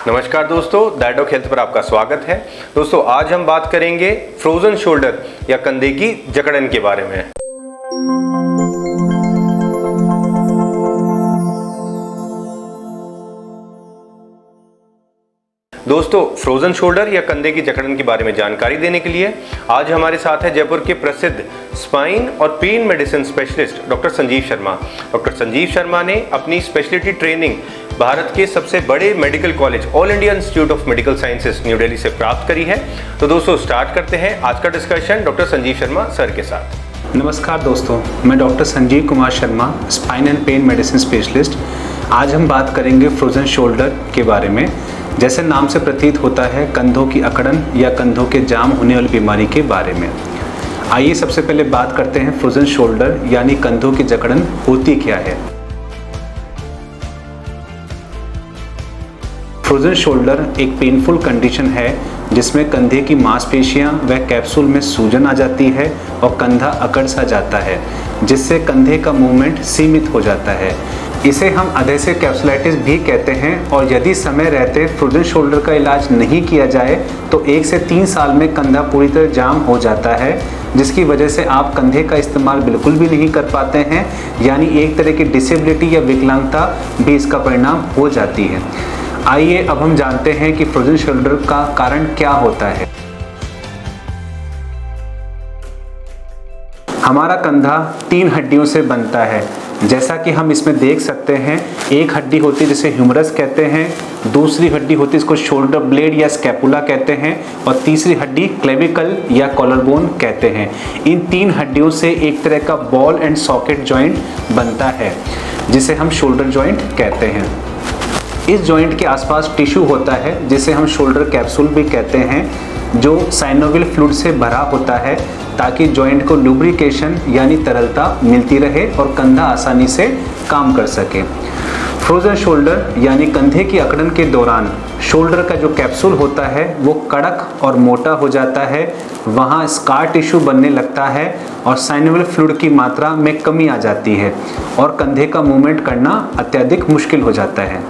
नमस्कार दोस्तों, that of health पर आपका स्वागत है। दोस्तों आज हम बात करेंगे फ्रोजन शोल्डर या कंधे की जकड़न के बारे में। दोस्तों फ्रोजन शोल्डर या कंधे की जकड़न के बारे में जानकारी देने के लिए आज हमारे साथ है जयपुर के प्रसिद्ध स्पाइन और pen medicine specialist doctor Sanjeev Sharma. Doctor Sanjeev Sharma ने अपनी स्पेशलिटी ट्रेनिंग भारत के सबसे बड़े medical college all India institute of medical sciences new Delhi से प्राप्त करी है। तो दोस्तों स्टार्ट करते हैं आज का discussion doctor Sanjeev Sharma sir के साथ। नमस्कार दोस्तों, मैं doctor Sanjeev Kumar Sharma, spine and pen medicine specialist. आज हम बात करेंगे फ्रोजन शोल्डर के बारे में। जैसे नाम से प्रतीत होता है, कंधों की अकड़न या कंधों के जाम होने वाली बीमारी के बारे में। आइए सबसे पहले बात करते हैं फ्रोजन शोल्डर यानी कंधों की जकड़न होती क्या है। फ्रोजन शोल्डर एक पेनफुल कंडीशन है जिसमें कंधे की मांसपेशियां व कैप्सूल में सूजन आ जाती है और कंधा अकड़ सा जाता है, जिससे कंधे का मूवमेंट सीमित हो जाता है। इसे हम अधेसिव कैप्सुलाइटिस भी कहते हैं और यदि समय रहते फ्रोजन शोल्डर का इलाज नहीं किया जाए तो 1 से 3 साल में कंधा पूरी तरह जाम हो जाता है, जिसकी वजह से आप कंधे का इस्तेमाल बिल्कुल भी नहीं कर पाते हैं, यानी एक तरह की डिसेबिलिटी या विकलांगता भी इसका परिणाम हो जाती है। आइए अब हम जानते हैं कि फ्रोजन शोल्डर का कारण क्या होता है। हमारा कंधा 3 हड्डियों से बनता है, जैसा कि हम इसमें देख सकते हैं। एक हड्डी होती है जिसे ह्यूमरस कहते हैं, दूसरी हड्डी होती है इसको शोल्डर ब्लेड या स्कैपुला कहते हैं, और तीसरी हड्डी क्लेविकल या कॉलरबोन कहते हैं। इन 3 हड्डियों से एक तरह का बॉल एंड सॉकेट जॉइंट बनता है जिसे हम शोल्डर जॉइंट कहते हैं। इस जॉइंट के आसपास टिश्यू होता है जिसे हम शोल्डर कैप्सूल भी कहते हैं, जो साइनोवियल फ्लूइड से भरा होता है ताकि जॉइंट को लुब्रिकेशन यानी तरलता मिलती रहे और कंधा आसानी से काम कर सके। फ्रोजन शोल्डर यानी कंधे की अकड़न के दौरान शोल्डर का जो कैप्सूल होता है वो कड़क और मोटा हो जाता है, वहाँ स्कार टिश्यू बनने लगता है और साइनोवियल फ्लूइड की मात्रा में कमी आ जाती है और कंधे का मूवमेंट करना अत्यधिक मुश्किल हो जाता है।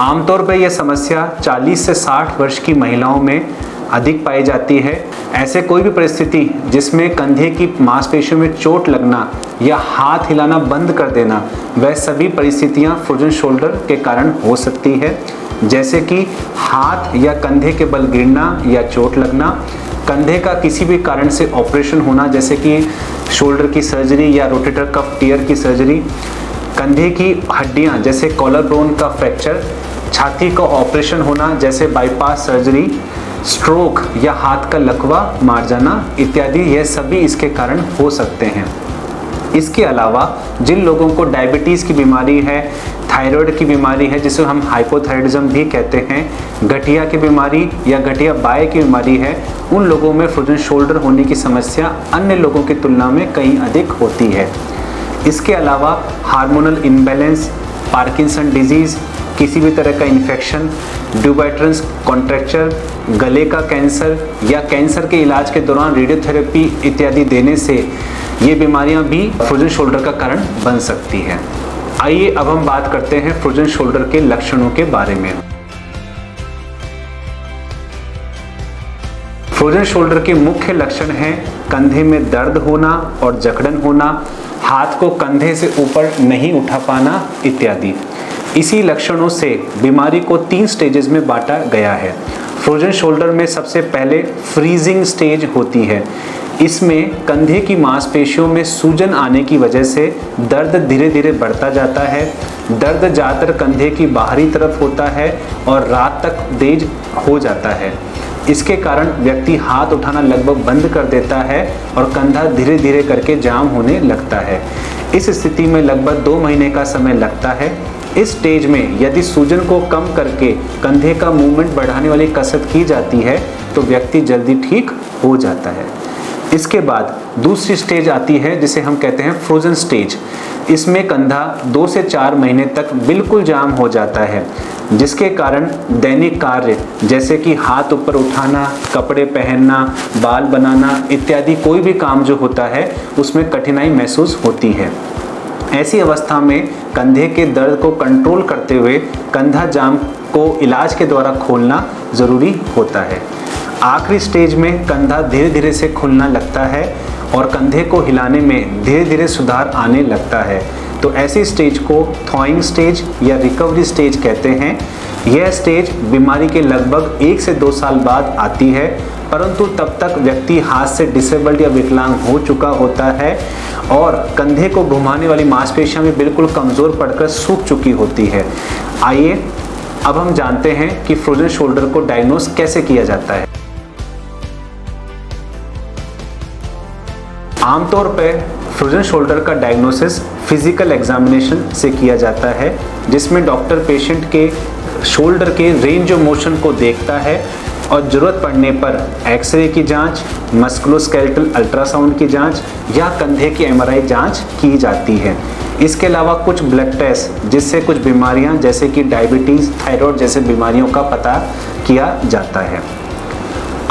आमतौर पर यह समस्या 40 से 60 वर्ष की महिलाओं में अधिक पाई जाती है। ऐसे कोई भी परिस्थिति जिसमें कंधे की मांसपेशियों में चोट लगना या हाथ हिलाना बंद कर देना, वह सभी परिस्थितियां फ्रोजन शोल्डर के कारण हो सकती है, जैसे कि हाथ या कंधे के बल गिरना या चोट लगना, कंधे का किसी भी कारण से ऑपरेशन होना जैसे कि शोल्डर की सर्जरी या रोटेटर कफ टियर की सर्जरी, कंधे की हड्डियां जैसे कॉलर बोन का फ्रैक्चर, छाती का ऑपरेशन होना जैसे बाईपास सर्जरी, स्ट्रोक या हाथ का लकवा मार जाना इत्यादि, यह सभी इसके कारण हो सकते हैं। इसके अलावा जिन लोगों को डायबिटीज़ की बीमारी है, थायराइड की बीमारी है जिसे हम हाइपोथायराइडिज्म भी कहते हैं, गठिया की बीमारी या गठिया बाय की बीमारी है, उन लोगों में फ्रोजन शोल्डर होने की समस्या अन्य लोगों की तुलना में कहीं अधिक होती है। इसके अलावा हार्मोनल इम्बैलेंस, पार्किंसन डिजीज़, किसी भी तरह का इन्फेक्शन, ड्यूबाइट्रंस कॉन्ट्रैक्चर, गले का कैंसर या कैंसर के इलाज के दौरान रेडियोथेरेपी इत्यादि देने से ये बीमारियां भी फ्रोजन शोल्डर का कारण बन सकती हैं। आइए अब हम बात करते हैं फ्रोजन शोल्डर के लक्षणों के बारे में। फ्रोजन शोल्डर के मुख्य लक्षण हैं कंधे में दर्द होना और जकड़न होना, हाथ को कंधे से ऊपर नहीं उठा पाना इत्यादि। इसी लक्षणों से बीमारी को 3 स्टेजेस में बांटा गया है। फ्रोजन शोल्डर में सबसे पहले फ्रीजिंग स्टेज होती है। इसमें कंधे की मांसपेशियों में सूजन आने की वजह से दर्द धीरे धीरे बढ़ता जाता है। दर्द ज़्यादातर कंधे की बाहरी तरफ होता है और रात तक तेज हो जाता है। इसके कारण व्यक्ति हाथ उठाना लगभग बंद कर देता है और कंधा धीरे धीरे करके जाम होने लगता है। इस स्थिति में लगभग 2 महीने का समय लगता है। इस स्टेज में यदि सूजन को कम करके कंधे का मूवमेंट बढ़ाने वाली कसरत की जाती है तो व्यक्ति जल्दी ठीक हो जाता है। इसके बाद दूसरी स्टेज आती है जिसे हम कहते हैं फ्रोजन स्टेज। इसमें कंधा 2 से 4 महीने तक बिल्कुल जाम हो जाता है, जिसके कारण दैनिक कार्य जैसे कि हाथ ऊपर उठाना, कपड़े पहनना, बाल बनाना इत्यादि कोई भी काम जो होता है उसमें कठिनाई महसूस होती है। ऐसी अवस्था में कंधे के दर्द को कंट्रोल करते हुए कंधा जाम को इलाज के द्वारा खोलना ज़रूरी होता है। आखिरी स्टेज में कंधा धीरे धीरे से खुलना लगता है और कंधे को हिलाने में धीरे धीरे सुधार आने लगता है। तो ऐसी स्टेज को थॉइंग स्टेज या रिकवरी स्टेज कहते हैं। यह स्टेज बीमारी के लगभग 1 से 2 साल बाद आती है, परंतु तब तक व्यक्ति हाथ से डिसेबल्ड या विकलांग हो चुका होता है और कंधे को घुमाने वाली मांसपेशियां भी बिल्कुल कमज़ोर पड़कर सूख चुकी होती है। आइए अब हम जानते हैं कि फ्रोजन शोल्डर को डायग्नोस कैसे किया जाता है। आमतौर पर फ्रोजन शोल्डर का डायग्नोसिस फिजिकल एग्जामिनेशन से किया जाता है, जिसमें डॉक्टर पेशेंट के शोल्डर के रेंज ऑफ मोशन को देखता है और ज़रूरत पड़ने पर एक्सरे की जांच, मस्कुलोस्केलेटल अल्ट्रासाउंड की जांच या कंधे की एमआरआई जांच की जाती है। इसके अलावा कुछ ब्लड टेस्ट जिससे कुछ बीमारियां जैसे कि डायबिटीज़, थायराइड जैसे बीमारियों का पता किया जाता है।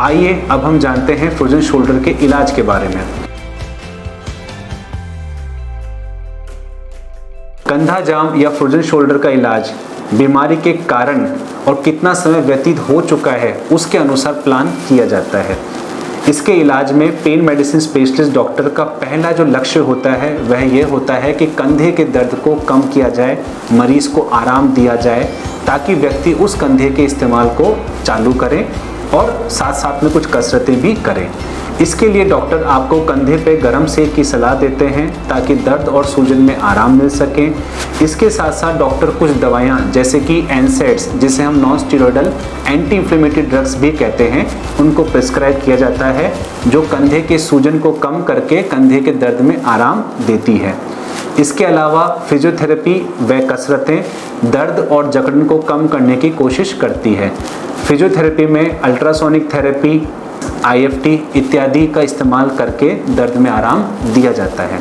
आइए अब हम जानते हैं फ्रोजन शोल्डर के इलाज के बारे में। कंधा जाम या फ्रोजन शोल्डर का इलाज बीमारी के कारण और कितना समय व्यतीत हो चुका है उसके अनुसार प्लान किया जाता है। इसके इलाज में पेन मेडिसिन स्पेशलिस्ट डॉक्टर का पहला जो लक्ष्य होता है वह यह होता है कि कंधे के दर्द को कम किया जाए, मरीज को आराम दिया जाए ताकि व्यक्ति उस कंधे के इस्तेमाल को चालू करें और साथ साथ में कुछ कसरतें भी करें। इसके लिए डॉक्टर आपको कंधे पे गर्म सेक की सलाह देते हैं ताकि दर्द और सूजन में आराम मिल सके। इसके साथ साथ डॉक्टर कुछ दवाइयाँ जैसे कि एनसेड्स, जिसे हम non steroidal anti inflammatory drugs भी कहते हैं, उनको प्रिस्क्राइब किया जाता है जो कंधे के सूजन को कम करके कंधे के दर्द में आराम देती है। इसके अलावा फिजियोथेरेपी व कसरतें दर्द और जकड़न को कम करने की कोशिश करती है। फिजियोथेरेपी में अल्ट्रासोनिक थेरेपी, IFT इत्यादि का इस्तेमाल करके दर्द में आराम दिया जाता है।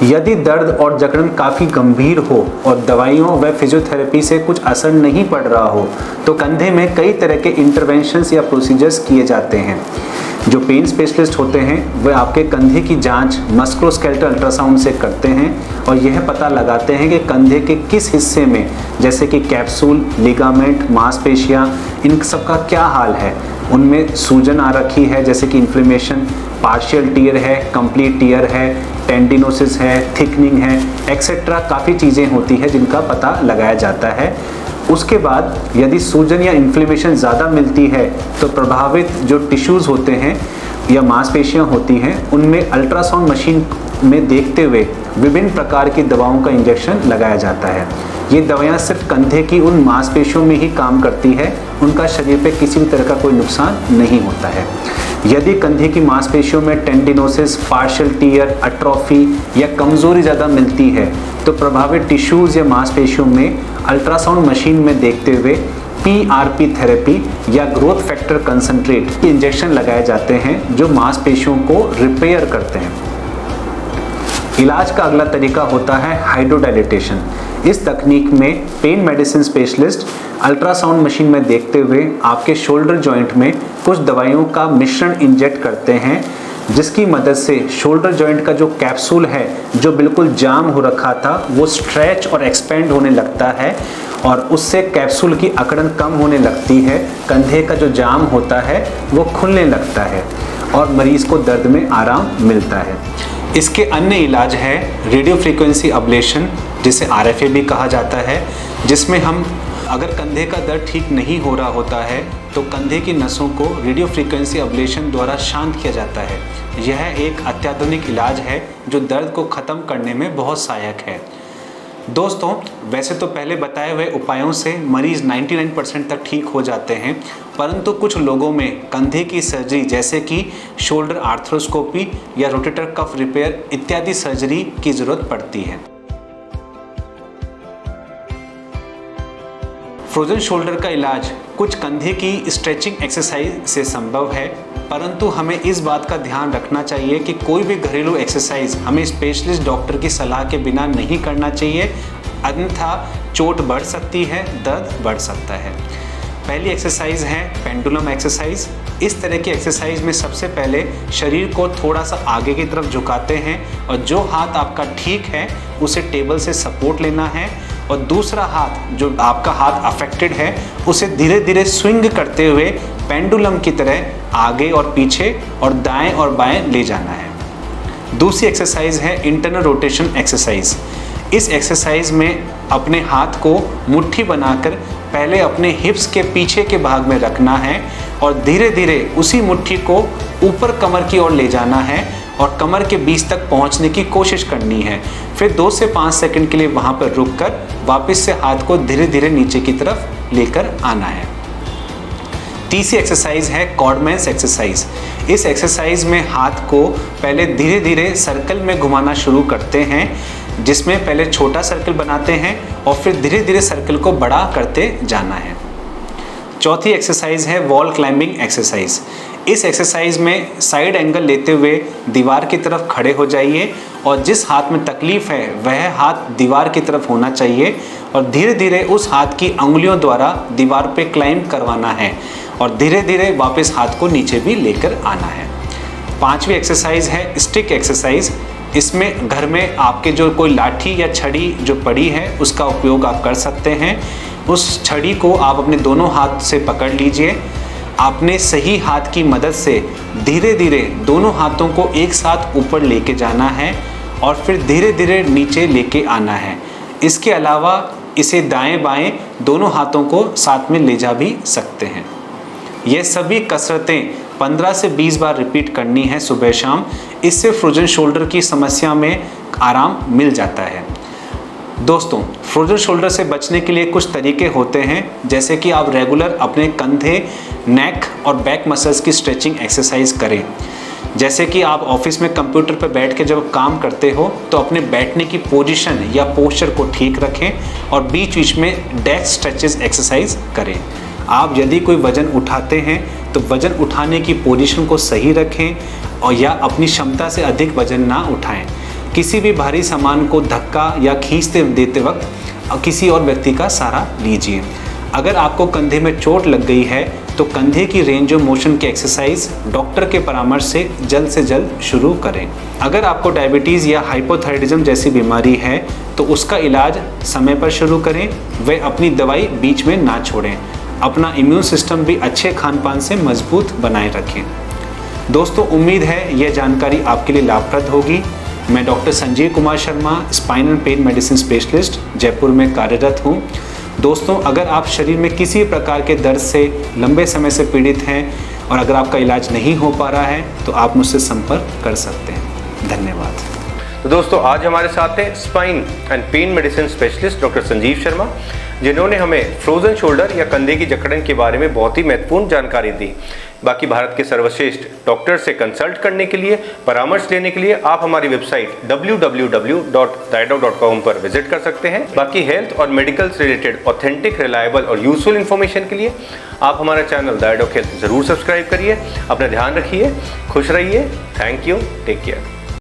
यदि दर्द और जकड़न काफ़ी गंभीर हो और दवाइयों व फिजियोथेरेपी से कुछ असर नहीं पड़ रहा हो तो कंधे में कई तरह के इंटरवेंशंस या प्रोसीजर्स किए जाते हैं। जो पेन स्पेशलिस्ट होते हैं वह आपके कंधे की जांच मस्कुलोस्केलेटल अल्ट्रासाउंड से करते हैं और यह पता लगाते हैं कि कंधे के किस हिस्से में जैसे कि कैप्सूल, लिगामेंट, मांसपेशियां, इन सब का क्या हाल है। उनमें सूजन आ रखी है जैसे कि इन्फ्लेमेशन, पार्शियल टियर है, कंप्लीट टियर है, टेंडिनोसिस है, थिकनिंग है, एक्सेट्रा काफ़ी चीज़ें होती है जिनका पता लगाया जाता है। उसके बाद यदि सूजन या इन्फ्लेमेशन ज़्यादा मिलती है तो प्रभावित जो टिश्यूज़ होते हैं या मांसपेशियां होती हैं उनमें अल्ट्रासाउंड मशीन में देखते हुए विभिन्न प्रकार की दवाओं का इंजेक्शन लगाया जाता है। ये दवाइयाँ सिर्फ कंधे की उन मांसपेशियों में ही काम करती है, उनका शरीर पे किसी भी तरह का कोई नुकसान नहीं होता है। यदि कंधे की मांसपेशियों में टेंडिनोसिस, पार्शियल टियर, अट्रोफी या कमज़ोरी ज़्यादा मिलती है तो प्रभावित टिश्यूज़ या मांसपेशियों में अल्ट्रासाउंड मशीन में देखते हुए PRP थेरेपी या ग्रोथ फैक्टर कंसंट्रेट इंजेक्शन लगाए जाते हैं जो मांसपेशियों को रिपेयर करते हैं। इलाज का अगला तरीका होता है हाइड्रोडायलिटेशन। इस तकनीक में pen medicine specialist ultrasound machine में देखते हुए आपके शोल्डर जॉइंट में कुछ दवाइयों का मिश्रण इंजेक्ट करते हैं जिसकी मदद से शोल्डर जॉइंट का जो कैप्सूल है जो बिल्कुल जाम हो रखा था वो स्ट्रेच और एक्सपेंड होने लगता है और उससे कैप्सूल की अकड़न कम होने लगती है। कंधे का जो जाम होता है वो खुलने लगता है और मरीज को दर्द में आराम मिलता है। इसके अन्य इलाज है रेडियो फ्रीक्वेंसी अब्लेशन, जिसे RFA भी कहा जाता है, जिसमें हम अगर कंधे का दर्द ठीक नहीं हो रहा होता है तो कंधे की नसों को रेडियो फ्रीक्वेंसी अब्लेशन द्वारा शांत किया जाता है। यह एक अत्याधुनिक इलाज है जो दर्द को ख़त्म करने में बहुत सहायक है। दोस्तों, वैसे तो पहले बताए हुए उपायों से मरीज़ 99% तक ठीक हो जाते हैं, परंतु कुछ लोगों में कंधे की सर्जरी जैसे कि शोल्डर आर्थ्रोस्कोपी या रोटेटर कफ रिपेयर इत्यादि सर्जरी की ज़रूरत पड़ती है। फ्रोजन शोल्डर का इलाज कुछ कंधे की स्ट्रेचिंग एक्सरसाइज से संभव है, परंतु हमें इस बात का ध्यान रखना चाहिए कि कोई भी घरेलू एक्सरसाइज हमें स्पेशलिस्ट डॉक्टर की सलाह के बिना नहीं करना चाहिए, अन्यथा चोट बढ़ सकती है, दर्द बढ़ सकता है। पहली एक्सरसाइज है पेंडुलम एक्सरसाइज। इस तरह की एक्सरसाइज में सबसे पहले शरीर को थोड़ा सा आगे की तरफ झुकाते हैं और जो हाथ आपका ठीक है उसे टेबल से सपोर्ट लेना है और दूसरा हाथ जो आपका हाथ अफेक्टेड है उसे धीरे धीरे स्विंग करते हुए पेंडुलम की तरह आगे और पीछे और दाएं और बाएं ले जाना है। दूसरी एक्सरसाइज है इंटरनल रोटेशन एक्सरसाइज। इस एक्सरसाइज में अपने हाथ को मुट्ठी बनाकर पहले अपने हिप्स के पीछे के भाग में रखना है और धीरे धीरे उसी मुट्ठी को ऊपर कमर की ओर ले जाना है और कमर के बीच तक पहुंचने की कोशिश करनी है। फिर 2 से 5 सेकंड के लिए वहां पर रुककर वापस से हाथ को धीरे धीरे नीचे की तरफ लेकर आना है। तीसरी एक्सरसाइज है कॉर्डमैन्स एक्सरसाइज। इस एक्सरसाइज में हाथ को पहले धीरे धीरे सर्कल में घुमाना शुरू करते हैं, जिसमें पहले छोटा सर्कल बनाते हैं और फिर धीरे धीरे सर्कल को बड़ा करते जाना है। चौथी एक्सरसाइज है वॉल क्लाइंबिंग एक्सरसाइज। इस एक्सरसाइज में साइड एंगल लेते हुए दीवार की तरफ खड़े हो जाइए और जिस हाथ में तकलीफ है वह हाथ दीवार की तरफ होना चाहिए और धीरे धीरे उस हाथ की अंगुलियों द्वारा दीवार पे क्लाइंब करवाना है और धीरे धीरे वापस हाथ को नीचे भी लेकर आना है। पांचवी एक्सरसाइज है स्टिक एक्सरसाइज। इसमें घर में आपके जो कोई लाठी या छड़ी जो पड़ी है उसका उपयोग आप कर सकते हैं। उस छड़ी को आप अपने दोनों हाथ से पकड़ लीजिए। आपने सही हाथ की मदद से धीरे धीरे दोनों हाथों को एक साथ ऊपर लेके जाना है और फिर धीरे धीरे नीचे लेके आना है। इसके अलावा इसे दाएं बाएं दोनों हाथों को साथ में ले जा भी सकते हैं। ये सभी कसरतें 15 से 20 बार रिपीट करनी है सुबह शाम। इससे फ्रोजन शोल्डर की समस्या में आराम मिल जाता है। दोस्तों, फ्रोजन शोल्डर से बचने के लिए कुछ तरीके होते हैं, जैसे कि आप रेगुलर अपने कंधे, नेक और बैक मसल्स की स्ट्रेचिंग एक्सरसाइज करें। जैसे कि आप ऑफिस में कंप्यूटर पर बैठ के जब काम करते हो तो अपने बैठने की पोजीशन या पोस्चर को ठीक रखें और बीच बीच में डेस्क स्ट्रेचेस एक्सरसाइज करें। आप यदि कोई वज़न उठाते हैं तो वज़न उठाने की पोजीशन को सही रखें और या अपनी क्षमता से अधिक वज़न ना उठाएं। किसी भी भारी सामान को धक्का या खींचते देते वक्त किसी और व्यक्ति का सहारा लीजिए। अगर आपको कंधे में चोट लग गई है तो कंधे की रेंज ऑफ मोशन की एक्सरसाइज डॉक्टर के परामर्श से जल्द शुरू करें। अगर आपको डायबिटीज़ या हाइपोथायराइडिज्म जैसी बीमारी है तो उसका इलाज समय पर शुरू करें, व अपनी दवाई बीच में ना छोड़ें। अपना इम्यून सिस्टम भी अच्छे खान पान से मजबूत बनाए रखें। दोस्तों, उम्मीद है यह जानकारी आपके लिए लाभप्रद होगी। मैं doctor Sanjeev Kumar Sharma, spine and pen medicine specialist, Jaipur में कार्यरत हूँ। दोस्तों, अगर आप शरीर में किसी प्रकार के दर्द से लंबे समय से पीड़ित हैं और अगर आपका इलाज नहीं हो पा रहा है तो आप मुझसे संपर्क कर सकते हैं। धन्यवाद। तो दोस्तों, आज हमारे साथ हैं spine and pen medicine specialist doctor Sanjeev Sharma, जिन्होंने हमें फ्रोजन शोल्डर या कंधे की जकड़न के बारे में बहुत ही महत्वपूर्ण जानकारी दी। बाकी भारत के सर्वश्रेष्ठ डॉक्टर से कंसल्ट करने के लिए, परामर्श लेने के लिए आप हमारी वेबसाइट www.didoc.com पर विजिट कर सकते हैं। बाकी हेल्थ और मेडिकल से रिलेटेड ऑथेंटिक, रिलायबल और यूजफुल इन्फॉर्मेशन के लिए आप हमारा चैनल डायडॉक हेल्थ जरूर सब्सक्राइब करिए। अपना ध्यान रखिए, खुश रहिए। Thank you, take care.